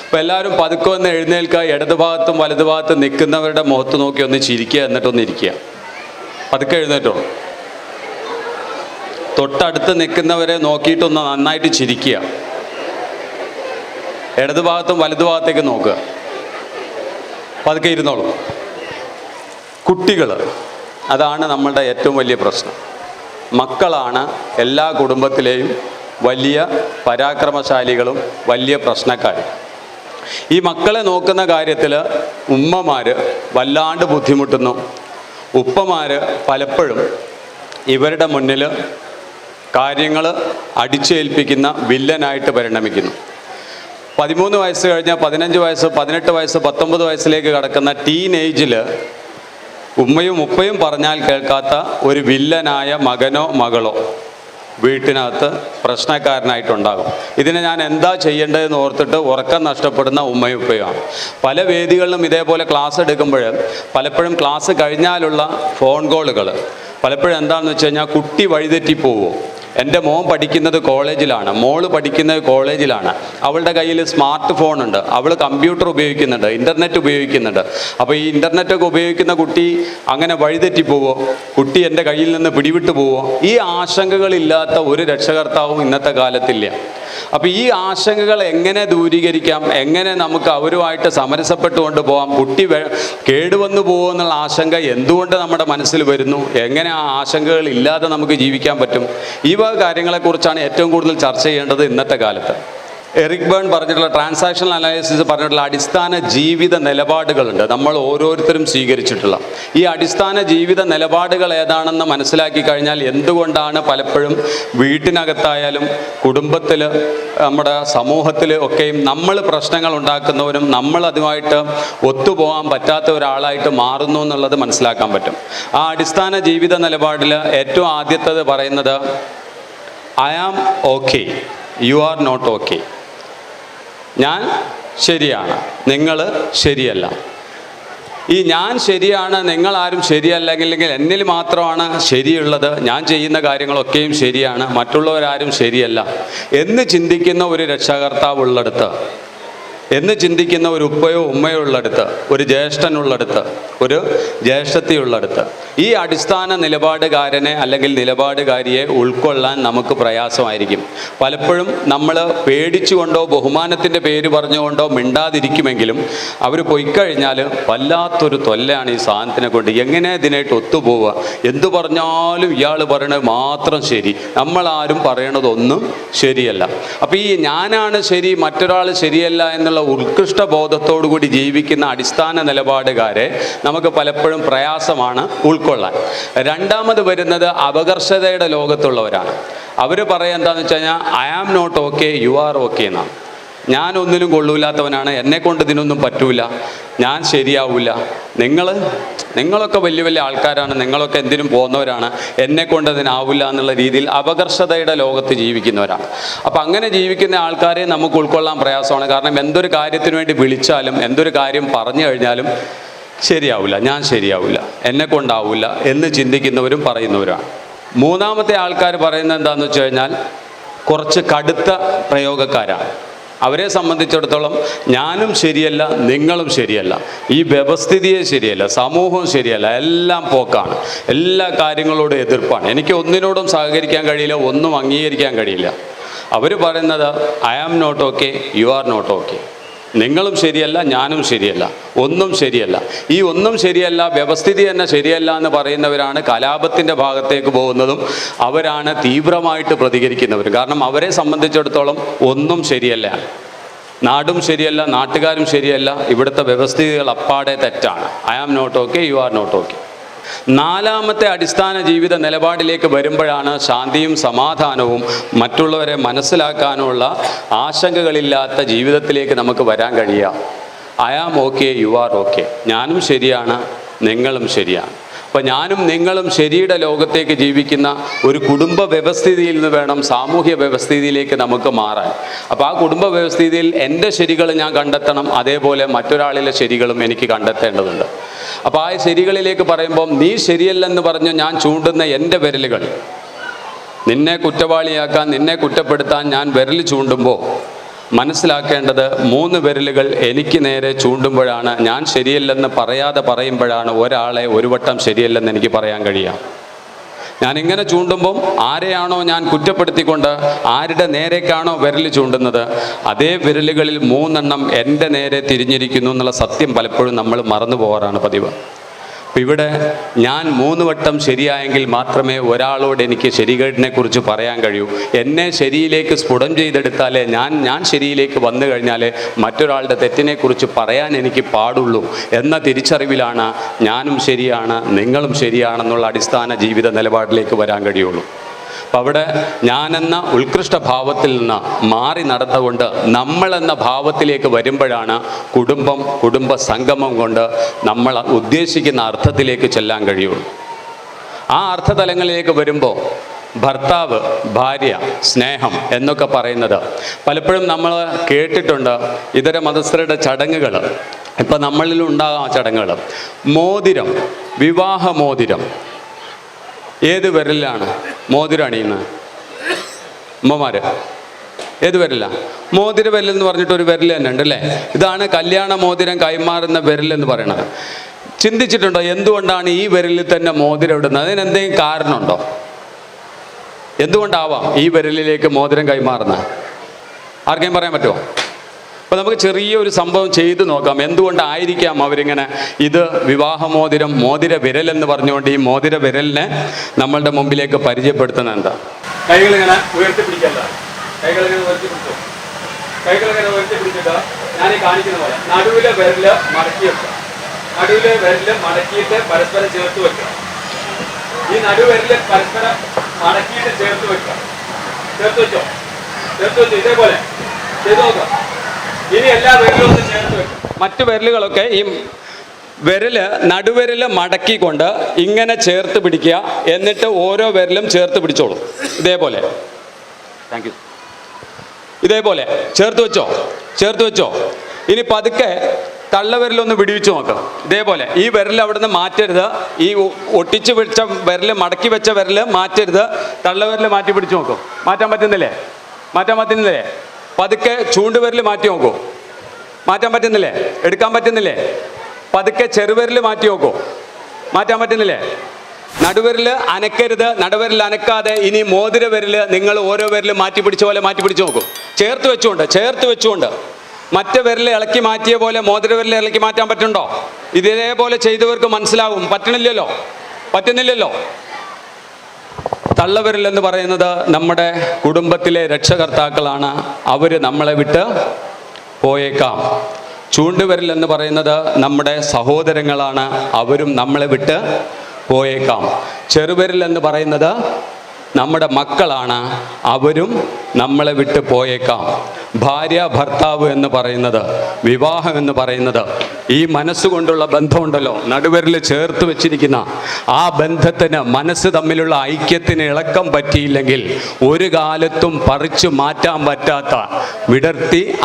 അപ്പോൾ എല്ലാവരും പതുക്കെ ഒന്ന് എഴുന്നേൽക്കുക. ഇടതുഭാഗത്തും വലതുഭാഗത്തും നിൽക്കുന്നവരുടെ മുഖത്ത് നോക്കി ഒന്ന് ചിരിക്കുക, എന്നിട്ടൊന്ന് ഇരിക്കുക. പതുക്കെ എഴുന്നേറ്റോ. തൊട്ടടുത്ത് നിൽക്കുന്നവരെ നോക്കിയിട്ടൊന്ന് നന്നായിട്ട് ചിരിക്കുക. ഇടതുഭാഗത്തും വലതുഭാഗത്തേക്ക് നോക്കുക. പതുക്കെ ഇരുന്നോളൂ. കുട്ടികൾ, അതാണ് നമ്മളുടെ ഏറ്റവും വലിയ പ്രശ്നം. മക്കളാണ് എല്ലാ കുടുംബത്തിലെയും വലിയ പരാക്രമശാലികളും വലിയ പ്രശ്നക്കാരും. ഈ മക്കളെ നോക്കുന്ന കാര്യത്തിൽ ഉമ്മമാർ വല്ലാണ്ട് ബുദ്ധിമുട്ടുന്നു. ഉപ്പമാർ പലപ്പോഴും ഇവരുടെ മുന്നിൽ കാര്യങ്ങൾ അടിച്ചേൽപ്പിക്കുന്ന വില്ലനായിട്ട് പരിണമിക്കുന്നു. 13 വയസ്സ് കഴിഞ്ഞ് 15 വയസ്സ് 18 വയസ്സ് 19 വയസ്സിലേക്ക് കടക്കുന്ന ടീനേജിൽ ഉമ്മയും ഉപ്പയും പറഞ്ഞാൽ കേൾക്കാത്ത ഒരു വില്ലനായ മകനോ മകളോ വീട്ടിനകത്ത് പ്രശ്നക്കാരനായിട്ടുണ്ടാകും. ഇതിന് ഞാൻ എന്താ ചെയ്യേണ്ടതെന്ന് ഓർത്തിട്ട് ഉറക്കം നഷ്ടപ്പെടുന്ന ഉമ്മയും ഉപ്പയുമാണ്. പല വേദികളിലും ഇതേപോലെ ക്ലാസ് എടുക്കുമ്പോൾ പലപ്പോഴും ക്ലാസ് കഴിഞ്ഞാലുള്ള ഫോൺ കോളുകൾ പലപ്പോഴും എന്താണെന്ന് വെച്ച് കഴിഞ്ഞാൽ, കുട്ടി വഴിതെറ്റിപ്പോവോ, എൻ്റെ മോൻ പഠിക്കുന്നത് കോളേജിലാണ്, മോള് പഠിക്കുന്നത് കോളേജിലാണ്, അവളുടെ കയ്യിൽ സ്മാർട്ട് ഫോൺ ഉണ്ട്, അവൾ കമ്പ്യൂട്ടർ ഉപയോഗിക്കുന്നുണ്ട്, ഇൻ്റർനെറ്റ് ഉപയോഗിക്കുന്നുണ്ട്. അപ്പോൾ ഈ ഇൻ്റർനെറ്റൊക്കെ ഉപയോഗിക്കുന്ന കുട്ടി അങ്ങനെ വഴിതെറ്റിപ്പോവോ, കുട്ടി എൻ്റെ കയ്യിൽ നിന്ന് പിടിവിട്ടു പോവോ, ഈ ആശങ്കകളില്ലാത്ത ഒരു രക്ഷകർത്താവും ഇന്നത്തെ കാലത്തില്ല. അപ്പോൾ ഈ ആശങ്കകൾ എങ്ങനെ ദൂരീകരിക്കാം, എങ്ങനെ നമുക്ക് അവരുമായിട്ട് സമരസപ്പെട്ടുകൊണ്ട് പോകാം, കുട്ടി കേടുവന്നു പോകുമെന്നുള്ള ആശങ്ക എന്തുകൊണ്ട് നമ്മുടെ മനസ്സിൽ വരുന്നു, എങ്ങനെ ആ ആശങ്കകൾ ഇല്ലാതെ നമുക്ക് ജീവിക്കാൻ പറ്റും, ഈ കാര്യങ്ങളെക്കുറിച്ചാണ് ഏറ്റവും കൂടുതൽ ചർച്ച ചെയ്യേണ്ടത് ഇന്നത്തെ കാലത്ത്. എറിക് ബേൺ പറഞ്ഞിട്ടുള്ള ട്രാൻസാക്ഷണൽ അനാലിസിസ് പറഞ്ഞിട്ടുള്ള അടിസ്ഥാന ജീവിത നിലപാടുകളുണ്ട് നമ്മൾ ഓരോരുത്തരും സ്വീകരിച്ചിട്ടുള്ള. ഈ അടിസ്ഥാന ജീവിത നിലപാടുകൾ ഏതാണെന്ന് മനസ്സിലാക്കി കഴിഞ്ഞാൽ എന്തുകൊണ്ടാണ് പലപ്പോഴും വീട്ടിനകത്തായാലും കുടുംബത്തിൽ നമ്മുടെ സമൂഹത്തിൽ ഒക്കെയും നമ്മൾ പ്രശ്നങ്ങൾ ഉണ്ടാക്കുന്നവരും നമ്മൾ അതുമായിട്ട് ഒത്തുപോകാൻ പറ്റാത്ത ഒരാളായിട്ട് മാറുന്നു എന്നുള്ളത് മനസ്സിലാക്കാൻ പറ്റും. ആ അടിസ്ഥാന ജീവിത നിലപാടിൽ ഏറ്റവും ആദ്യത്തേത് പറയുന്നത് I am okay, you are not okay. ഞാൻ ശരിയാണ്, നിങ്ങൾ ശരിയല്ല. ഈ ഞാൻ ശരിയാണ്, നിങ്ങളാരും ശരിയല്ലെങ്കിൽ എന്നിൽ മാത്രമാണ് ശരിയുള്ളത്, ഞാൻ ചെയ്യുന്ന കാര്യങ്ങളൊക്കെയും ശരിയാണ്, മറ്റുള്ളവരാരും ശരിയല്ല എന്ന് ചിന്തിക്കുന്ന ഒരു രക്ഷകർത്താവ് ഉള്ളിടത്ത്, എന്ന് ചിന്തിക്കുന്ന ഒരു ഉപ്പയോ ഉമ്മയോ ഉള്ളിടത്ത്, ഒരു ജ്യേഷ്ഠനുള്ളിടത്ത്, ഒരു ജ്യേഷ്ഠത്തിയുള്ളിടത്ത് ഈ അടിസ്ഥാന നിലപാടുകാരനെ അല്ലെങ്കിൽ നിലപാടുകാരിയെ ഉൾക്കൊള്ളാൻ നമുക്ക് പ്രയാസമായിരിക്കും. പലപ്പോഴും നമ്മൾ പേടിച്ചുകൊണ്ടോ ബഹുമാനത്തിൻ്റെ പേര് പറഞ്ഞുകൊണ്ടോ മിണ്ടാതിരിക്കുമെങ്കിലും അവർ പോയിക്കഴിഞ്ഞാൽ വല്ലാത്തൊരു തൊല്ലാണ് ഈ സാധനത്തിനെ കൊണ്ട്. എങ്ങനെ ഇതിനായിട്ട് ഒത്തുപോവുക, എന്തു പറഞ്ഞാലും ഇയാൾ പറയണത് മാത്രം ശരി, നമ്മളാരും പറയണതൊന്നും ശരിയല്ല. അപ്പോൾ ഈ ഞാനാണ് ശരി മറ്റൊരാൾ ശരിയല്ല എന്നുള്ള ഉത്കൃഷ്ട ബോധത്തോടു കൂടി ജീവിക്കുന്ന അടിസ്ഥാന നിലപാടുകാരെ നമുക്ക് പലപ്പോഴും പ്രയാസമാണ് ഉൾക്കൊള്ളാൻ. രണ്ടാമത് വരുന്നത് അപകർഷതയുടെ ലോകത്തുള്ളവരാണ്. അവർ പറയാൻ എന്താണെന്ന് വെച്ച് കഴിഞ്ഞാൽ I am not okay, you are okay എന്നാണ്. ഞാൻ ഒന്നിനും കൊള്ളൂല്ലാത്തവനാണ്, എന്നെക്കൊണ്ട് ഇതിനൊന്നും പറ്റൂല, ഞാൻ ശരിയാവില്ല, നിങ്ങളൊക്കെ വലിയ വലിയ ആൾക്കാരാണ്, നിങ്ങളൊക്കെ എന്തിനും പോകുന്നവരാണ്, എന്നെക്കൊണ്ട് അതിനാവില്ല എന്നുള്ള രീതിയിൽ അപകർഷതയുടെ ലോകത്ത് ജീവിക്കുന്നവരാണ്. അപ്പം അങ്ങനെ ജീവിക്കുന്ന ആൾക്കാരെ നമുക്ക് ഉൾക്കൊള്ളാൻ പ്രയാസമാണ്. കാരണം എന്തൊരു കാര്യത്തിന് വേണ്ടി വിളിച്ചാലും എന്തൊരു കാര്യം പറഞ്ഞു കഴിഞ്ഞാലും ശരിയാവില്ല, ഞാൻ ശരിയാവില്ല, എന്നെക്കൊണ്ടാവില്ല എന്ന് ചിന്തിക്കുന്നവരും പറയുന്നവരാണ്. മൂന്നാമത്തെ ആൾക്കാർ പറയുന്നത് എന്താണെന്ന് വെച്ച് കഴിഞ്ഞാൽ കുറച്ച് കടുത്ത പ്രയോഗക്കാരാണ്. അവരെ സംബന്ധിച്ചിടത്തോളം ഞാനും ശരിയല്ല, നിങ്ങളും ശരിയല്ല, ഈ വ്യവസ്ഥിതിയെ ശരിയല്ല, സമൂഹവും ശരിയല്ല, എല്ലാം പോക്കാണ്, എല്ലാ കാര്യങ്ങളോടും എതിർപ്പാണ്, എനിക്ക് ഒന്നിനോടും സഹകരിക്കാൻ കഴിയില്ല, ഒന്നും അംഗീകരിക്കാൻ കഴിയില്ല. അവർ പറയുന്നത് I am not okay, you are not okay. നിങ്ങളും ശരിയല്ല, ഞാനും ശരിയല്ല, ഒന്നും ശരിയല്ല. ഈ ഒന്നും ശരിയല്ല, വ്യവസ്ഥിതി തന്നെ ശരിയല്ല എന്ന് പറയുന്നവരാണ് കലാപത്തിൻ്റെ ഭാഗത്തേക്ക് പോകുന്നതും അവരാണ് തീവ്രമായിട്ട് പ്രതികരിക്കുന്നവരും. കാരണം അവരെ സംബന്ധിച്ചിടത്തോളം ഒന്നും ശരിയല്ല, നാടും ശരിയല്ല, നാട്ടുകാരും ശരിയല്ല, ഇവിടുത്തെ വ്യവസ്ഥിതികൾ അപ്പാടെ തെറ്റാണ്. I am not okay, you are not okay. നാലാമത്തെ അടിസ്ഥാന ജീവിത നിലപാടിലേക്ക് വരുമ്പോഴാണ് ശാന്തിയും സമാധാനവും മറ്റുള്ളവരെ മനസ്സിലാക്കാനുള്ള ആശങ്കകളില്ലാത്ത ജീവിതത്തിലേക്ക് നമുക്ക് വരാൻ കഴിയുക. I am okay, you are okay. ഞാനും ശരിയാണ്, നിങ്ങളും ശരിയാണ്. അപ്പോൾ ഞാനും നിങ്ങളും ശരിയുടെ ലോകത്തേക്ക് ജീവിക്കുന്ന ഒരു കുടുംബ വ്യവസ്ഥിതിയിൽ നിന്ന് വേണം സാമൂഹ്യ വ്യവസ്ഥിതിയിലേക്ക് നമുക്ക് മാറാൻ. അപ്പോൾ ആ കുടുംബ വ്യവസ്ഥിതിയിൽ എൻ്റെ ശരികൾ ഞാൻ കണ്ടെത്തണം, അതേപോലെ മറ്റൊരാളിലെ ശരികളും എനിക്ക് കണ്ടെത്തേണ്ടതുണ്ട്. അപ്പോൾ ആ ശരികളിലേക്ക് പറയുമ്പം നീ ശരിയല്ലെന്ന് പറഞ്ഞു ഞാൻ ചൂണ്ടുന്ന എൻ്റെ വിരലുകൾ, നിന്നെ കുറ്റവാളിയാക്കാൻ, നിന്നെ കുറ്റപ്പെടുത്താൻ ഞാൻ വിരൽ ചൂണ്ടുമ്പോൾ മനസ്സിലാക്കേണ്ടത് 3 വിരലുകൾ എനിക്ക് നേരെ ചൂണ്ടുമ്പോഴാണ്, ഞാൻ ശരിയല്ലെന്ന് പറയാതെ പറയുമ്പോഴാണ് ഒരാളെ ഒരു വട്ടം ശരിയല്ലെന്ന് എനിക്ക് പറയാൻ കഴിയാം. ഞാനിങ്ങനെ ചൂണ്ടുമ്പം ആരെയാണോ ഞാൻ കുറ്റപ്പെടുത്തിക്കൊണ്ട് ആരുടെ നേരേക്കാണോ വിരൽ ചൂണ്ടുന്നത്, അതേ വിരലുകളിൽ 3 എണ്ണം എൻ്റെ നേരെ തിരിഞ്ഞിരിക്കുന്നു എന്നുള്ള സത്യം പലപ്പോഴും നമ്മൾ മറന്നു പോകാറാണ് പതിവ്. അപ്പം ഇവിടെ ഞാൻ 3 വട്ടം ശരിയായെങ്കിൽ മാത്രമേ ഒരാളോട് എനിക്ക് ശരികേടിനെ കുറിച്ച് പറയാൻ കഴിയൂ. എന്നെ ശരിയിലേക്ക് സ്ഫുടം ചെയ്തെടുത്താലേ ഞാൻ ശരിയിലേക്ക് വന്നു കഴിഞ്ഞാലേ മറ്റൊരാളുടെ തെറ്റിനെക്കുറിച്ച് പറയാൻ എനിക്ക് പാടുള്ളൂ എന്ന തിരിച്ചറിവിലാണ് ഞാനും ശരിയാണ് നിങ്ങളും ശരിയാണെന്നുള്ള അടിസ്ഥാന ജീവിത നിലപാടിലേക്ക് വരാൻ കഴിയുള്ളൂ. അപ്പം അവിടെ ഞാനെന്ന ഉത്കൃഷ്ട ഭാവത്തിൽ നിന്ന് മാറി നടന്നുകൊണ്ട് നമ്മളെന്ന ഭാവത്തിലേക്ക് വരുമ്പോഴാണ് കുടുംബ സംഗമം കൊണ്ട് നമ്മൾ ഉദ്ദേശിക്കുന്ന അർത്ഥത്തിലേക്ക് ചെല്ലാൻ കഴിയുള്ളൂ. ആ അർത്ഥതലങ്ങളിലേക്ക് വരുമ്പോൾ ഭർത്താവ്, ഭാര്യ, സ്നേഹം എന്നൊക്കെ പറയുന്നത് പലപ്പോഴും നമ്മൾ കേട്ടിട്ടുണ്ട്. ഇതര മതസ്ഥരുടെ ചടങ്ങുകൾ, ഇപ്പം നമ്മളിലുണ്ടാകാം ആ ചടങ്ങുകൾ. മോതിരം, വിവാഹമോതിരം ഏത് വിരലിലാണ് മോതിരം അണിയുന്നത്? അമ്മമാര് ഏത് വിരലാണ്? മോതിര വിരൽ എന്ന് പറഞ്ഞിട്ടൊരു വിരൽ തന്നെ ഉണ്ട് അല്ലേ? ഇതാണ് കല്യാണ മോതിരം കൈമാറുന്ന വിരൽ എന്ന് പറയുന്നത്. ചിന്തിച്ചിട്ടുണ്ടോ എന്തുകൊണ്ടാണ് ഈ വിരലിൽ തന്നെ മോതിരം ഇടുന്നത്? അതിനെന്തെങ്കിലും കാരണമുണ്ടോ? എന്തുകൊണ്ടാവാം ഈ വിരലിലേക്ക് മോതിരം കൈമാറുന്നത്? ആർക്കെങ്കിലും പറയാൻ പറ്റുമോ? അപ്പോൾ നമുക്ക് ചെറിയൊരു സംഭവം ചെയ്തു നോക്കാം. എന്തുകൊണ്ടായിരിക്കാം അവരിങ്ങനെ ഇത് വിവാഹമോതിരം, മോതിര വിരൽ എന്ന് പറഞ്ഞുകൊണ്ട് ഈ മോതിര വിരലിനെ നമ്മളുടെ മുമ്പിലേക്ക് പരിചയപ്പെടുത്തുന്നത് എന്താ? കൈകളിങ്ങനെ ഉയർത്തിപ്പിടിക്കല്ല, കൈകളിങ്ങനെ ഉയർത്തിപ്പിടിച്ചു, കൈകളിങ്ങനെ ഉയർത്തിപ്പിടിച്ചിട്ട് ഞാൻ ഈ കാണിക്കുന്ന പോലെ നടുവിലെ വിരല് മടക്കി വെക്കുക. നടുവിലെ വിരല് മടക്കിയിട്ട് പരസ്പരം ചേർത്ത് വെക്കുക. ഈ നടുവിരല് പരസ്പരം മടക്കിയിട്ട് ചേർത്ത് വെക്കുക. ചേർത്ത് വെച്ചോ? ചേർത്ത് വെച്ചു. ഇതേപോലെ ചെയ്തു നോക്കാം. ഇനി എല്ലാ വിരലും ഒന്ന് ചേർത്ത് വെക്കും. മറ്റു വിരലുകളൊക്കെ ഈ വിരല് നടുവിരല് മടക്കിക്കൊണ്ട് ഇങ്ങനെ ചേർത്ത് പിടിക്കുക. എന്നിട്ട് ഓരോ വിരലും ചേർത്ത് പിടിച്ചോളൂ. ഇതേപോലെ. Thank you. ഇതേപോലെ ചേർത്ത് വെച്ചോ? ചേർത്ത് വെച്ചോ? ഇനി പതുക്കെ തള്ളവിരലൊന്ന് വിടിവിച്ചു നോക്കാം. ഇതേപോലെ ഈ വിരൽ അവിടെ നിന്ന് മാറ്റരുത്. ഈ ഒട്ടിച്ച് വെച്ച വിരല്, മടക്കി വെച്ച വിരല് മാറ്റരുത്. തള്ളവിരൽ മാറ്റി പിടിച്ചു നോക്കും. മാറ്റാൻ പറ്റുന്നില്ലേ? മാറ്റാൻ പറ്റുന്നില്ലേ? പതുക്കെ ചൂണ്ടുവിരൽ മാറ്റി നോക്കൂ. മാറ്റാൻ പറ്റുന്നില്ലേ? എടുക്കാൻ പറ്റുന്നില്ലേ? പതുക്കെ ചെറുവിരൽ മാറ്റി നോക്കൂ. മാറ്റാൻ പറ്റുന്നില്ലേ? നടുവിരൽ അനക്കരുത്. നടുവിരൽ അനക്കാതെ ഇനി മോതിര വിരൽ നിങ്ങൾ ഓരോ വിരൽ മാറ്റി പിടിച്ച പോലെ മാറ്റി പിടിച്ച് നോക്കൂ. ചേർത്ത് വെച്ചുകൊണ്ട് മറ്റേ വിരൽ ഇളക്കി മാറ്റിയ പോലെ മോതിര വിരൽ ഇളക്കി മാറ്റാൻ പറ്റുന്നുണ്ടോ? ഇതേപോലെ ചെയ്തവർക്ക് മനസ്സിലാവും. പറ്റുന്നില്ലല്ലോ. തള്ളവിരൽ എന്ന് പറയുന്നത് നമ്മുടെ കുടുംബത്തിലെ രക്ഷകർത്താക്കളാണ്. അവർ നമ്മളെ വിട്ട് പോയേക്കാം. ചൂണ്ടുവിരൽ എന്ന് പറയുന്നത് നമ്മുടെ സഹോദരങ്ങളാണ്. അവരും നമ്മളെ വിട്ട് പോയേക്കാം. ചെറുവിരൽ എന്ന് പറയുന്നത് നമ്മുടെ മക്കളാണ്. അവരും നമ്മളെ വിട്ട് പോയേക്കാം. ഭാര്യ ഭർത്താവ് എന്ന് പറയുന്നത്, വിവാഹം എന്ന് പറയുന്നത് ഈ മനസ്സുകൊണ്ടുള്ള ബന്ധമുണ്ടല്ലോ, നടുവിരൽ ചേർത്ത് വെച്ചിരിക്കുന്ന ആ ബന്ധത്തിന്, മനസ്സ് തമ്മിലുള്ള ഐക്യത്തിന് ഇളക്കം പറ്റിയില്ലെങ്കിൽ ഒരു കാലത്തും പറിച്ചു മാറ്റാൻ പറ്റാത്ത,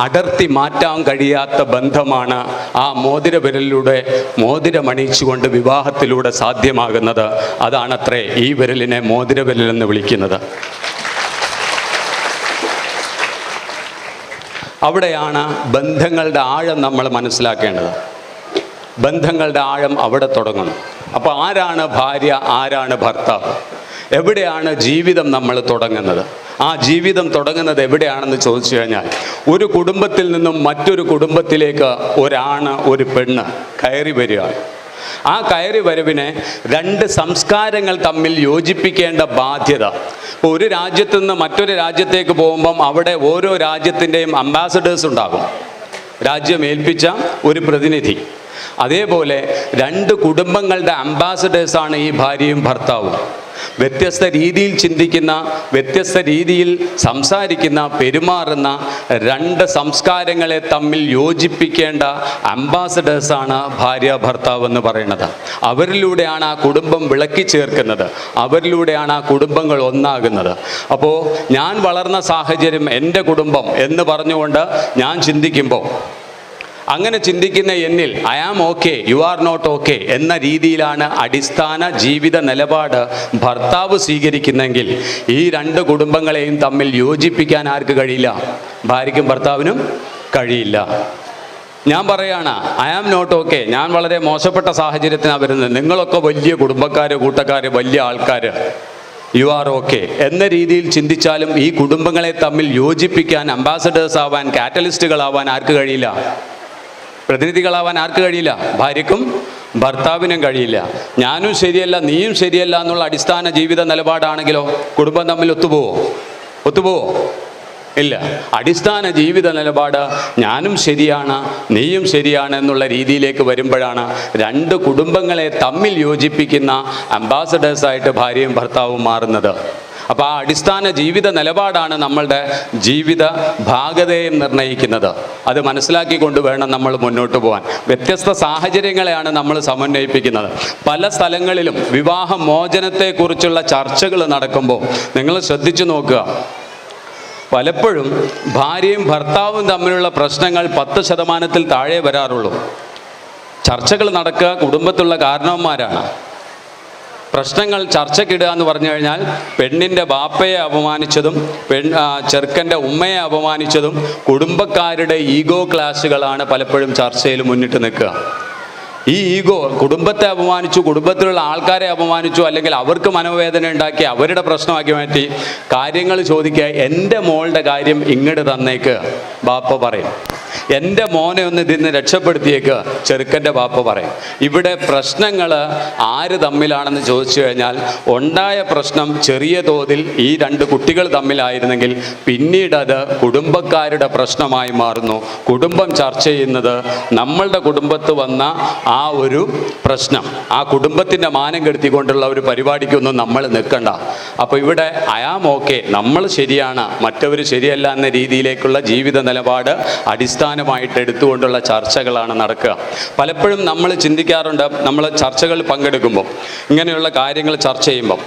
അടർത്തി മാറ്റാൻ കഴിയാത്ത ബന്ധമാണ് ആ മോതിര വിരലിലൂടെ മോതിരമണിയിച്ചുകൊണ്ട് വിവാഹത്തിലൂടെ സാധ്യമാകുന്നത്. അതാണത്രേ ഈ വിരലിനെ മോതിര വിരൽ എന്ന് വിളിക്കുന്നത്. അവിടെയാണ് ബന്ധങ്ങളുടെ ആഴം നമ്മൾ മനസ്സിലാക്കേണ്ടത്. ബന്ധങ്ങളുടെ ആഴം അവിടെ തുടങ്ങണം. അപ്പോൾ ആരാണ് ഭാര്യ, ആരാണ് ഭർത്താവ്, എവിടെയാണ് ജീവിതം നമ്മൾ തുടങ്ങുന്നത്? ആ ജീവിതം തുടങ്ങുന്നത് എവിടെയാണെന്ന് ചോദിച്ചു കഴിഞ്ഞാൽ, ഒരു കുടുംബത്തിൽ നിന്നും മറ്റൊരു കുടുംബത്തിലേക്ക് ഒരാണ് ഒരു പെണ്ണ് കയറി വരികയാണ്. ആ കയറി വരവിനെ 2 സംസ്കാരങ്ങൾ തമ്മിൽ യോജിപ്പിക്കേണ്ട ബാധ്യത. ഒരു രാജ്യത്തു നിന്ന് മറ്റൊരു രാജ്യത്തേക്ക് പോകുമ്പം അവിടെ ഓരോ രാജ്യത്തിൻ്റെയും അംബാസഡേഴ്സ് ഉണ്ടാകും, രാജ്യം ഏൽപ്പിച്ച ഒരു പ്രതിനിധി. അതേപോലെ 2 കുടുംബങ്ങളുടെ അംബാസഡേഴ്സാണ് ഈ ഭാര്യയും ഭർത്താവും. വ്യത്യസ്ത രീതിയിൽ ചിന്തിക്കുന്ന, വ്യത്യസ്ത രീതിയിൽ സംസാരിക്കുന്ന, പെരുമാറുന്ന 2 സംസ്കാരങ്ങളെ തമ്മിൽ യോജിപ്പിക്കേണ്ട അംബാസഡേഴ്സാണ് ഭാര്യ ഭർത്താവ് എന്ന് പറയുന്നത്. അവരിലൂടെയാണ് ആ കുടുംബം വിളക്കി ചേർക്കുന്നത്. അവരിലൂടെയാണ് ആ കുടുംബങ്ങൾ ഒന്നാകുന്നത്. അപ്പോൾ ഞാൻ വളർന്ന സാഹചര്യം, എൻ്റെ കുടുംബം എന്ന് പറഞ്ഞുകൊണ്ട് ഞാൻ ചിന്തിക്കുമ്പോൾ അങ്ങനെ ചിന്തിക്കുന്ന എന്നിൽ I am okay, you are not okay എന്ന രീതിയിലാണ് അടിസ്ഥാന ജീവിത നിലപാട് ഭർത്താവ് സ്വീകരിക്കുന്നെങ്കിൽ ഈ രണ്ട് കുടുംബങ്ങളെയും തമ്മിൽ യോജിപ്പിക്കാൻ ആർക്ക് കഴിയില്ല? ഭാര്യയ്ക്കും ഭർത്താവിനും കഴിയില്ല. ഞാൻ പറയാണ് ഐ ആം നോട്ട് ഓക്കെ, ഞാൻ വളരെ മോശപ്പെട്ട സാഹചര്യത്തിനാണ് വരുന്നത്, നിങ്ങളൊക്കെ വലിയ കുടുംബക്കാർ, കൂട്ടക്കാർ, വലിയ ആൾക്കാർ, യു ആർ ഓക്കെ എന്ന രീതിയിൽ ചിന്തിച്ചാലും ഈ കുടുംബങ്ങളെ തമ്മിൽ യോജിപ്പിക്കാൻ, അംബാസഡേഴ്സ് ആവാൻ, കാറ്റലിസ്റ്റുകളാവാൻ ആർക്ക് കഴിയില്ല? പ്രതിനിധികളാവാൻ ആർക്ക് കഴിയില്ല? ഭാര്യയ്ക്കും ഭർത്താവിനും കഴിയില്ല. ഞാനും ശരിയല്ല, നീയും ശരിയല്ല എന്നുള്ള അടിസ്ഥാന ജീവിത നിലപാടാണെങ്കിലോ കുടുംബം തമ്മിൽ ഒത്തുപോവോ? ഇല്ല. അടിസ്ഥാന ജീവിത നിലപാട് ഞാനും ശരിയാണ്, നീയും ശരിയാണ് എന്നുള്ള രീതിയിലേക്ക് വരുമ്പോഴാണ് രണ്ട് കുടുംബങ്ങളെ തമ്മിൽ യോജിപ്പിക്കുന്ന അംബാസഡേഴ്സായിട്ട് ഭാര്യയും ഭർത്താവും മാറുന്നത്. അപ്പോൾ ആ അടിസ്ഥാന ജീവിത നിലപാടാണ് നമ്മളുടെ ജീവിത ഭാഗതയെ നിർണ്ണയിക്കുന്നത്. അത് മനസ്സിലാക്കിക്കൊണ്ട് വേണം നമ്മൾ മുന്നോട്ട് പോകാൻ. വ്യത്യസ്ത സാഹചര്യങ്ങളെയാണ് നമ്മൾ സമന്വയിപ്പിക്കുന്നത്. പല സ്ഥലങ്ങളിലും വിവാഹ മോചനത്തെക്കുറിച്ചുള്ള ചർച്ചകൾ നടക്കുമ്പോൾ നിങ്ങൾ ശ്രദ്ധിച്ചു നോക്കുക, പലപ്പോഴും ഭാര്യയും ഭർത്താവും തമ്മിലുള്ള പ്രശ്നങ്ങൾ 10% താഴെ വരാറുള്ളൂ. ചർച്ചകൾ നടക്കുക കുടുംബത്തിലുള്ള കാരണവന്മാരാണ്. പ്രശ്നങ്ങൾ ചർച്ചയ്ക്കിടുക എന്ന് പറഞ്ഞു കഴിഞ്ഞാൽ പെണ്ണിൻ്റെ ബാപ്പയെ അപമാനിച്ചതും ചെറുക്കൻ്റെ ഉമ്മയെ അപമാനിച്ചതും കുടുംബക്കാരുടെ ഈഗോ ക്ലാഷുകളാണ് പലപ്പോഴും ചർച്ചയിൽ മുന്നിട്ട് നിൽക്കുക. ഈ ഈഗോ കുടുംബത്തെ അപമാനിച്ചു, കുടുംബത്തിലുള്ള ആൾക്കാരെ അപമാനിച്ചു, അല്ലെങ്കിൽ അവർക്ക് മനോവേദന ഉണ്ടാക്കി അവരുടെ പ്രശ്നമാക്കി മാറ്റി കാര്യങ്ങൾ ചോദിക്കുക. എൻ്റെ മോളുടെ കാര്യം ഇങ്ങോട്ട് തന്നേക്ക് ബാപ്പ പറയും. എൻ്റെ മോനെ ഒന്ന് ഇതിന്ന് രക്ഷപ്പെടുത്തിയേക്ക് ചെറുക്കൻ്റെ ബാപ്പ പറയും. ഇവിടെ പ്രശ്നങ്ങൾ ആര് തമ്മിലാണെന്ന് ചോദിച്ചു കഴിഞ്ഞാൽ ഉണ്ടായ പ്രശ്നം ചെറിയ തോതിൽ ഈ രണ്ട് കുട്ടികൾ തമ്മിലായിരുന്നെങ്കിൽ പിന്നീട് അത് കുടുംബക്കാരുടെ പ്രശ്നമായി മാറുന്നു. കുടുംബം ചർച്ച ചെയ്യുന്നത് നമ്മളുടെ കുടുംബത്ത് വന്ന ആ ഒരു പ്രശ്നം, ആ കുടുംബത്തിൻ്റെ മാനം കെടുത്തിക്കൊണ്ടുള്ള ഒരു പരിപാടിക്കൊന്നും നമ്മൾ നിൽക്കണ്ട. അപ്പോൾ ഇവിടെ ഐ ആം ഓക്കെ, നമ്മൾ ശരിയാണ്, മറ്റവർ ശരിയല്ല എന്ന രീതിയിലേക്കുള്ള ജീവിത നിലപാട് അടിസ്ഥാനമായിട്ട് എടുത്തുകൊണ്ടുള്ള ചർച്ചകളാണ് നടക്കുക. പലപ്പോഴും നമ്മൾ ചിന്തിക്കാറുണ്ട്, നമ്മൾ ചർച്ചകൾ പങ്കെടുക്കുമ്പോൾ ഇങ്ങനെയുള്ള കാര്യങ്ങൾ ചർച്ച ചെയ്യുമ്പോൾ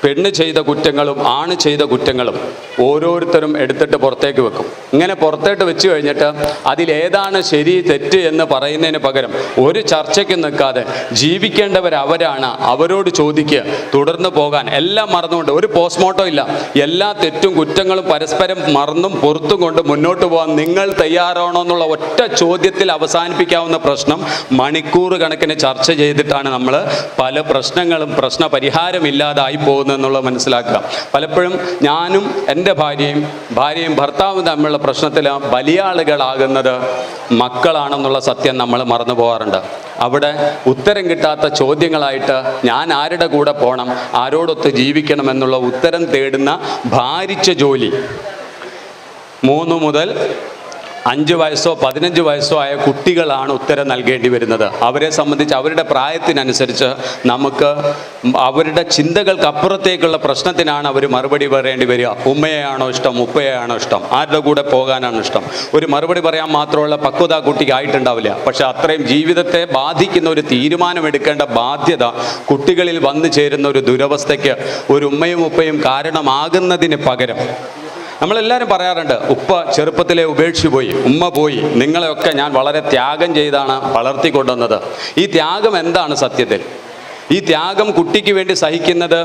പെണ്ണ് ചെയ്ത കുറ്റങ്ങളും ആണ് ചെയ്ത കുറ്റങ്ങളും ഓരോരുത്തരും എടുത്തിട്ട് പുറത്തേക്ക് വെക്കും. ഇങ്ങനെ പുറത്തേട്ട് വെച്ച് കഴിഞ്ഞിട്ട് അതിലേതാണ് ശരി തെറ്റ് എന്ന് പറയുന്നതിന് പകരം ഒരു ചർച്ചയ്ക്ക് നിൽക്കാതെ ജീവിക്കേണ്ടവർ അവരാണ്, അവരോട് ചോദിക്കുക, തുടർന്ന് പോകാൻ എല്ലാം മറന്നുകൊണ്ട് ഒരു പോസ്റ്റ്മോർട്ടം ഇല്ല, എല്ലാ തെറ്റും കുറ്റങ്ങളും പരസ്പരം മറന്നും പുറത്തും കൊണ്ട് മുന്നോട്ട് പോകാൻ നിങ്ങൾ തയ്യാറാണോ എന്നുള്ള ഒറ്റ ചോദ്യത്തിൽ അവസാനിപ്പിക്കാവുന്ന പ്രശ്നം മണിക്കൂർ കണക്കിന് ചർച്ച ചെയ്തിട്ടാണ് നമ്മൾ പല പ്രശ്നങ്ങളും പ്രശ്ന പരിഹാരമില്ലാതായി പോകുന്നതെന്നുള്ളത് മനസ്സിലാക്കുക. പലപ്പോഴും ഞാനും എൻ്റെ ഭാര്യയും ഭർത്താവും തമ്മിലുള്ള പ്രശ്നത്തിൽ ബലിയാളുകളാകുന്നത് മക്കളാണെന്നുള്ള സത്യം നമ്മൾ മറന്നു പോകാറുണ്ട്. അവിടെ ഉത്തരം കിട്ടാത്ത ചോദ്യങ്ങളായിട്ട് ഞാൻ ആരുടെ കൂടെ പോകണം, ആരോടൊത്ത് ജീവിക്കണം എന്നുള്ള ഉത്തരം തേടുന്ന ഭാരിച്ച ജോലി 3 മുതൽ 5 വയസ്സോ 15 വയസ്സോ ആയ കുട്ടികളാണ് ഉത്തരം നൽകേണ്ടി വരുന്നത്. അവരെ സംബന്ധിച്ച് അവരുടെ പ്രായത്തിനനുസരിച്ച് നമുക്ക് അവരുടെ ചിന്തകൾക്കപ്പുറത്തേക്കുള്ള പ്രശ്നത്തിനാണ് അവർ മറുപടി പറയേണ്ടി വരിക. ഉമ്മയെയാണോ ഇഷ്ടം, ഉപ്പയെയാണോ ഇഷ്ടം, ആരുടെ കൂടെ പോകാനാണ് ഇഷ്ടം? ഒരു മറുപടി പറയാൻ മാത്രമുള്ള പക്വത കുട്ടിക്ക് ആയിട്ടുണ്ടാവില്ല. പക്ഷെ അത്രയും ജീവിതത്തെ ബാധിക്കുന്ന ഒരു തീരുമാനമെടുക്കേണ്ട ബാധ്യത കുട്ടികളിൽ വന്നു ചേരുന്ന ഒരു ദുരവസ്ഥയ്ക്ക് ഒരു ഉമ്മയും ഉപ്പയും കാരണമാകുന്നതിന് പകരം നമ്മളെല്ലാവരും പറയാറുണ്ട്, ഉപ്പ ചെറുപ്പത്തിലെ ഉപേക്ഷിച്ച് പോയി, ഉമ്മ പോയി, നിങ്ങളെയൊക്കെ ഞാൻ വളരെ ത്യാഗം ചെയ്താണ് വളർത്തിക്കൊണ്ടുവന്നത്. ഈ ത്യാഗം എന്താണ് സത്യത്തിൽ? ഈ ത്യാഗം കുട്ടിക്ക് വേണ്ടി സഹിക്കുന്നത്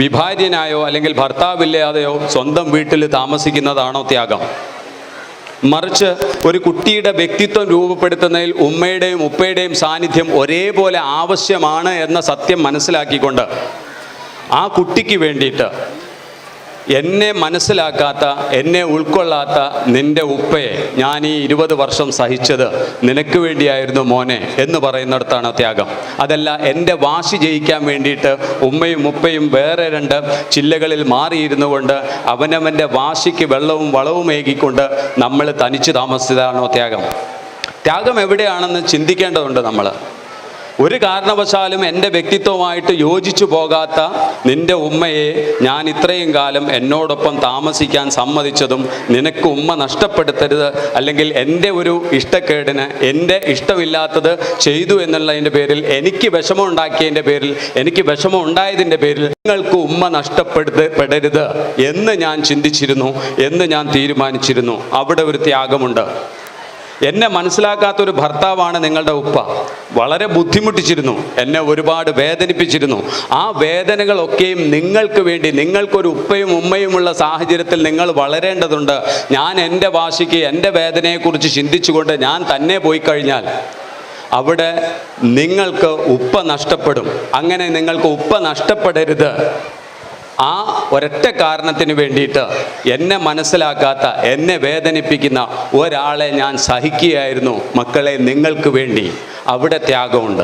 വിഭാര്യനായോ അല്ലെങ്കിൽ ഭർത്താവില്ലാതെയോ സ്വന്തം വീട്ടിൽ താമസിക്കുന്നതാണോ ത്യാഗം? മറിച്ച് ഒരു കുട്ടിയുടെ വ്യക്തിത്വം രൂപപ്പെടുത്തുന്നതിൽ ഉമ്മയുടെയും ഉപ്പയുടെയും സാന്നിധ്യം ഒരേപോലെ ആവശ്യമാണ് എന്ന സത്യം മനസ്സിലാക്കിക്കൊണ്ട് ആ കുട്ടിക്ക് വേണ്ടിയിട്ട് എന്നെ മനസ്സിലാക്കാത്ത, എന്നെ ഉൾക്കൊള്ളാത്ത നിൻ്റെ ഉപ്പയെ ഞാൻ ഈ 20 വർഷം സഹിച്ചത് നിനക്ക് വേണ്ടിയായിരുന്നു മോനെ എന്ന് പറയുന്നിടത്താണ് ത്യാഗം. അതല്ല എൻ്റെ വാശി ജയിക്കാൻ വേണ്ടിയിട്ട് ഉമ്മയും ഉപ്പയും വേറെ 2 ചില്ലകളിൽ മാറിയിരുന്നു കൊണ്ട് അവനവൻ്റെ വാശിക്ക് വെള്ളവും വളവും ഏകിക്കൊണ്ട് നമ്മൾ തനിച്ച് താമസിച്ചതാണോ ത്യാഗം? ത്യാഗം എവിടെയാണെന്ന് ചിന്തിക്കേണ്ടതുണ്ട് നമ്മൾ. ഒരു കാരണവശാലും എൻ്റെ വ്യക്തിത്വമായിട്ട് യോജിച്ചു പോകാത്ത നിൻ്റെ ഉമ്മയെ ഞാൻ ഇത്രയും കാലം എന്നോടൊപ്പം താമസിക്കാൻ സമ്മതിച്ചതും നിനക്ക് ഉമ്മ നഷ്ടപ്പെടുത്തരുത്, അല്ലെങ്കിൽ എൻ്റെ ഒരു ഇഷ്ടക്കേടിന് എൻ്റെ ഇഷ്ടമില്ലാത്തത് ചെയ്തു എന്നുള്ളതിൻ്റെ പേരിൽ എനിക്ക് വിഷമം ഉണ്ടാക്കിയതിൻ്റെ പേരിൽ, എനിക്ക് വിഷമം ഉണ്ടായതിൻ്റെ പേരിൽ നിങ്ങൾക്ക് ഉമ്മ നഷ്ടപ്പെടരുത് എന്ന് ഞാൻ ചിന്തിച്ചിരുന്നു, എന്ന് ഞാൻ തീരുമാനിച്ചിരുന്നു. അവിടെ ഒരു ത്യാഗമുണ്ട്. എന്നെ മനസ്സിലാക്കാത്തൊരു ഭർത്താവാണ് നിങ്ങളുടെ ഉപ്പ. വളരെ ബുദ്ധിമുട്ടിച്ചിരുന്നു, എന്നെ ഒരുപാട് വേദനിപ്പിച്ചിരുന്നു. ആ വേദനകളൊക്കെയും നിങ്ങൾക്ക് വേണ്ടി, നിങ്ങൾക്കൊരു ഉപ്പയും ഉമ്മയുമുള്ള സാഹചര്യത്തിൽ നിങ്ങൾ വളരേണ്ടതുണ്ട്. ഞാൻ എൻ്റെ വാശിക്ക്, എൻ്റെ വേദനയെക്കുറിച്ച് ചിന്തിച്ചുകൊണ്ട് ഞാൻ തന്നെ പോയി കഴിഞ്ഞാൽ അവിടെ നിങ്ങൾക്ക് ഉപ്പ നഷ്ടപ്പെടും. അങ്ങനെ നിങ്ങൾക്ക് ഉപ്പ നഷ്ടപ്പെടരുത്. ആ ഒരൊറ്റ കാരണത്തിന് വേണ്ടിയിട്ട് എന്നെ മനസ്സിലാക്കാത്ത, എന്നെ വേദനിപ്പിക്കുന്ന ഒരാളെ ഞാൻ സഹിക്കുകയായിരുന്നു മക്കളെ, നിങ്ങൾക്ക് വേണ്ടി. അവിടെ ത്യാഗമുണ്ട്.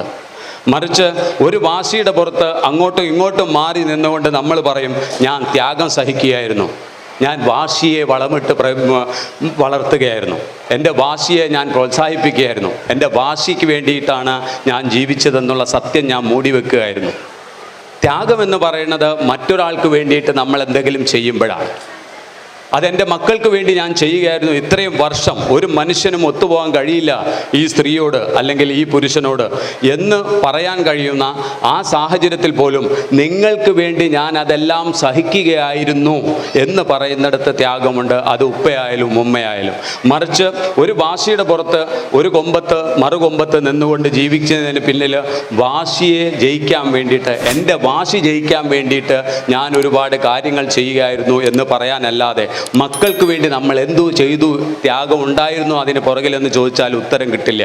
മറിച്ച് ഒരു വാശിയുടെ പുറത്ത് അങ്ങോട്ടും ഇങ്ങോട്ടും മാറി നിന്നുകൊണ്ട് നമ്മൾ പറയും, ഞാൻ ത്യാഗം സഹിക്കുകയായിരുന്നു, ഞാൻ വാശിയെ വളമിട്ട് വളർത്തുകയായിരുന്നു, എൻ്റെ വാശിയെ ഞാൻ പ്രോത്സാഹിപ്പിക്കുകയായിരുന്നു, എൻ്റെ വാശിക്ക് വേണ്ടിയിട്ടാണ് ഞാൻ ജീവിച്ചതെന്നുള്ള സത്യം ഞാൻ മൂടി വെക്കുകയായിരുന്നു. ത്യാഗമെന്ന് പറയുന്നത് മറ്റൊരാൾക്ക് വേണ്ടിയിട്ട് നമ്മൾ എന്തെങ്കിലും ചെയ്യുമ്പോഴാണ്. അതെൻ്റെ മക്കൾക്ക് വേണ്ടി ഞാൻ ചെയ്യുകയായിരുന്നു. ഇത്രയും വർഷം ഒരു മനുഷ്യനും ഒത്തുപോകാൻ കഴിയില്ല ഈ സ്ത്രീയോട് അല്ലെങ്കിൽ ഈ പുരുഷനോട് എന്ന് പറയാൻ കഴിയുന്ന ആ സാഹചര്യത്തിൽ പോലും നിങ്ങൾക്ക് വേണ്ടി ഞാൻ അതെല്ലാം സഹിക്കുകയായിരുന്നു എന്ന് പറയുന്നിടത്ത് ത്യാഗമുണ്ട്. അത് ഉപ്പയായാലും ഉമ്മയായാലും. മറിച്ച് ഒരു വാശിയുടെ പുറത്ത് ഒരു കൊമ്പത്ത് മറുകൊമ്പത്ത് നിന്നുകൊണ്ട് ജീവിക്കുന്നതിന് പിന്നിൽ വാശിയെ ജയിക്കാൻ വേണ്ടിയിട്ട്, എൻ്റെ വാശി ജയിക്കാൻ വേണ്ടിയിട്ട് ഞാൻ ഒരുപാട് കാര്യങ്ങൾ ചെയ്യുകയായിരുന്നു എന്ന് പറയാനല്ലാതെ മക്കൾക്ക് വേണ്ടി നമ്മൾ എന്തു ചെയ്തു, ത്യാഗം ഉണ്ടായിരുന്നു അതിന് പുറകിലെന്ന് ചോദിച്ചാൽ ഉത്തരം കിട്ടില്ല.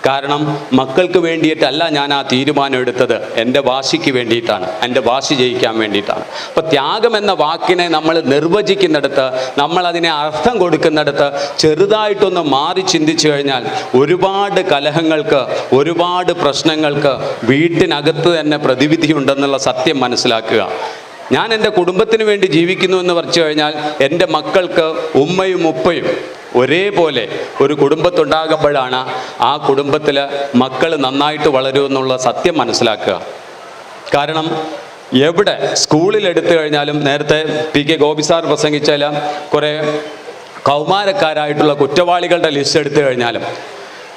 കാരണം മക്കൾക്ക് വേണ്ടിയിട്ടല്ല ഞാൻ ആ തീരുമാനം എടുത്തത്, എൻ്റെ വാശിക്ക് വേണ്ടിയിട്ടാണ്, എൻ്റെ വാശി ജയിക്കാൻ വേണ്ടിയിട്ടാണ്. അപ്പോൾ ത്യാഗം എന്ന വാക്കിനെ നമ്മൾ നിർവചിക്കുന്നിടത്ത്, നമ്മളതിനെ അർത്ഥം കൊടുക്കുന്നിടത്ത് ചെറുതായിട്ടൊന്ന് മാറി ചിന്തിച്ചു കഴിഞ്ഞാൽ ഒരുപാട് കലഹങ്ങൾക്ക്, ഒരുപാട് പ്രശ്നങ്ങൾക്ക് വീട്ടിനകത്ത് തന്നെ പ്രതിവിധിയുണ്ടെന്നുള്ള സത്യം മനസ്സിലാക്കുക. ഞാൻ എൻ്റെ കുടുംബത്തിന് വേണ്ടി ജീവിക്കുന്നു എന്ന് പറഞ്ഞു കഴിഞ്ഞാൽ എൻ്റെ മക്കൾക്ക് ഉമ്മയും ഉപ്പയും ഒരേപോലെ ഒരു കുടുംബത്തുണ്ടാകുമ്പോഴാണ് ആ കുടുംബത്തിൽ മക്കൾ നന്നായിട്ട് വളരുമെന്നുള്ള സത്യം മനസ്സിലാക്കുക. കാരണം എവിടെ സ്കൂളിൽ എടുത്തു കഴിഞ്ഞാലും, നേരത്തെ പി.കെ. ഗോപി സാർ പ്രസംഗിച്ചാൽ കുറേ കൗമാരക്കാരായിട്ടുള്ള കുറ്റവാളികളുടെ ലിസ്റ്റ് എടുത്തു കഴിഞ്ഞാലും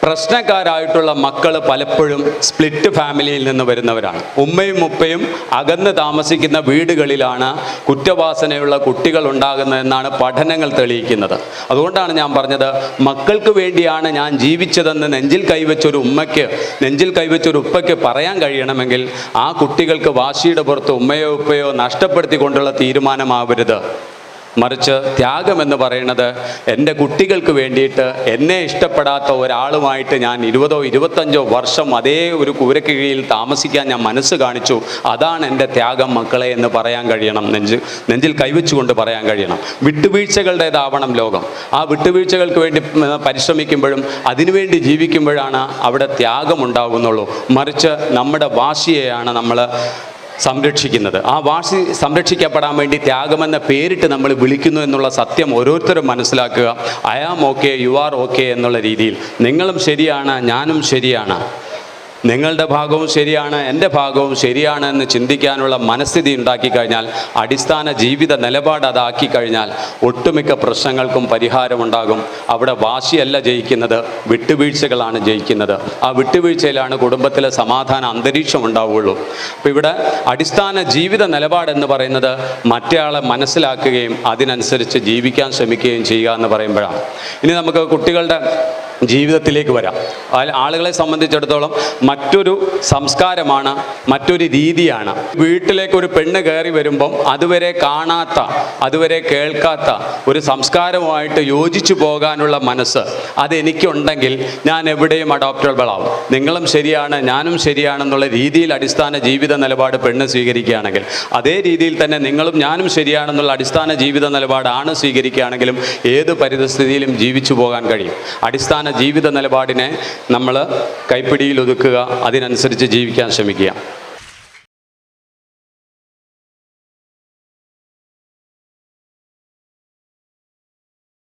പ്രശ്നക്കാരായിട്ടുള്ള മക്കൾ പലപ്പോഴും സ്പ്ലിറ്റ് ഫാമിലിയിൽ നിന്ന് വരുന്നവരാണ്. ഉമ്മയും ഉപ്പയും അകന്ന് താമസിക്കുന്ന വീടുകളിലാണ് കുറ്റവാസനയുള്ള കുട്ടികൾ ഉണ്ടാകുന്നതെന്നാണ് പഠനങ്ങൾ തെളിയിക്കുന്നത്. അതുകൊണ്ടാണ് ഞാൻ പറഞ്ഞത്, മക്കൾക്ക് വേണ്ടിയാണ് ഞാൻ ജീവിച്ചതെന്ന് നെഞ്ചിൽ കൈവച്ചൊരു ഉമ്മയ്ക്ക്, നെഞ്ചിൽ കൈവച്ചൊരു ഉപ്പയ്ക്ക് പറയാൻ കഴിയണമെങ്കിൽ ആ കുട്ടികൾക്ക് വാശിയുടെ പുറത്ത് ഉമ്മയോ ഉപ്പയോ നഷ്ടപ്പെടുത്തിക്കൊണ്ടുള്ള തീരുമാനമാവരുത്. മറിച്ച് ത്യാഗമെന്ന് പറയുന്നത് എൻ്റെ കുട്ടികൾക്ക് വേണ്ടിയിട്ട് എന്നെ ഇഷ്ടപ്പെടാത്ത ഒരാളുമായിട്ട് ഞാൻ 20 or 25 വർഷം അതേ ഒരു കൂരയ്ക്ക് കീഴിൽ താമസിക്കാൻ ഞാൻ മനസ്സ് കാണിച്ചു, അതാണ് എൻ്റെ ത്യാഗം മക്കളെ എന്ന് പറയാൻ കഴിയണം. നെഞ്ചിൽ കൈവച്ചുകൊണ്ട് പറയാൻ കഴിയണം. വിട്ടുവീഴ്ചകളുടേതാവണം ലോകം. ആ വിട്ടുവീഴ്ചകൾക്ക് വേണ്ടി പരിശ്രമിക്കുമ്പോഴും അതിനുവേണ്ടി ജീവിക്കുമ്പോഴാണ് അവിടെ ത്യാഗം ഉണ്ടാകുന്നുള്ളൂ. മറിച്ച് നമ്മുടെ വാശിയെയാണ് നമ്മൾ സംരക്ഷിക്കുന്നത്. ആ വാശി സംരക്ഷിക്കപ്പെടാൻ വേണ്ടി ത്യാഗമെന്ന പേരിട്ട് നമ്മൾ വിളിക്കുന്നു എന്നുള്ള സത്യം ഓരോരുത്തരും മനസ്സിലാക്കുക. I am okay, you are okay എന്നുള്ള രീതിയിൽ നിങ്ങളും ശരിയാണ്, ഞാനും ശരിയാണ്, നിങ്ങളുടെ ഭാഗവും ശരിയാണ്, എൻ്റെ ഭാഗവും ശരിയാണ് എന്ന് ചിന്തിക്കാനുള്ള മനസ്ഥിതി ഉണ്ടാക്കി കഴിഞ്ഞാൽ, അടിസ്ഥാന ജീവിത നിലപാട് അതാക്കി കഴിഞ്ഞാൽ ഒട്ടുമിക്ക പ്രശ്നങ്ങൾക്കും പരിഹാരമുണ്ടാകും. അവിടെ വാശിയല്ല ജയിക്കുന്നത്, വിട്ടുവീഴ്ചകളാണ് ജയിക്കുന്നത്. ആ വിട്ടുവീഴ്ചയിലാണ് കുടുംബത്തിലെ സമാധാന അന്തരീക്ഷം ഉണ്ടാവുകയുള്ളൂ. അപ്പോൾ ഇവിടെ അടിസ്ഥാന ജീവിത നിലപാടെന്ന് പറയുന്നത് മറ്റേയാളെ മനസ്സിലാക്കുകയും അതിനനുസരിച്ച് ജീവിക്കാൻ ശ്രമിക്കുകയും ചെയ്യുക എന്ന് പറയുമ്പോഴാണ്. ഇനി നമുക്ക് കുട്ടികളുടെ ജീവിതത്തിലേക്ക് വരാം. ആളുകളെ സംബന്ധിച്ചിടത്തോളം മറ്റൊരു സംസ്കാരമാണ്, മറ്റൊരു രീതിയാണ്. വീട്ടിലേക്ക് ഒരു പെണ്ണ് കയറി വരുമ്പം അതുവരെ കാണാത്ത, അതുവരെ കേൾക്കാത്ത ഒരു സംസ്കാരവുമായിട്ട് യോജിച്ചു പോകാനുള്ള മനസ്സ് അതെനിക്കുണ്ടെങ്കിൽ ഞാൻ എവിടെയും അഡോപ്റ്റബിൾ ആവും. നിങ്ങളും ശരിയാണ്, ഞാനും ശരിയാണെന്നുള്ള രീതിയിൽ അടിസ്ഥാന ജീവിത നിലപാട് പെണ്ണ് സ്വീകരിക്കുകയാണെങ്കിൽ, അതേ രീതിയിൽ തന്നെ നിങ്ങളും ഞാനും ശരിയാണെന്നുള്ള അടിസ്ഥാന ജീവിത നിലപാടാണ് സ്വീകരിക്കുകയാണെങ്കിലും ഏത് പരിസ്ഥിതിയിലും ജീവിച്ചു പോകാൻ കഴിയും. അടിസ്ഥാന ജീവിത നിലപാടിനെ നമ്മൾ കൈപ്പിടിയിൽ ഒതുക്കുക, അതിനനുസരിച്ച് ജീവിക്കാൻ ശ്രമിക്കുക.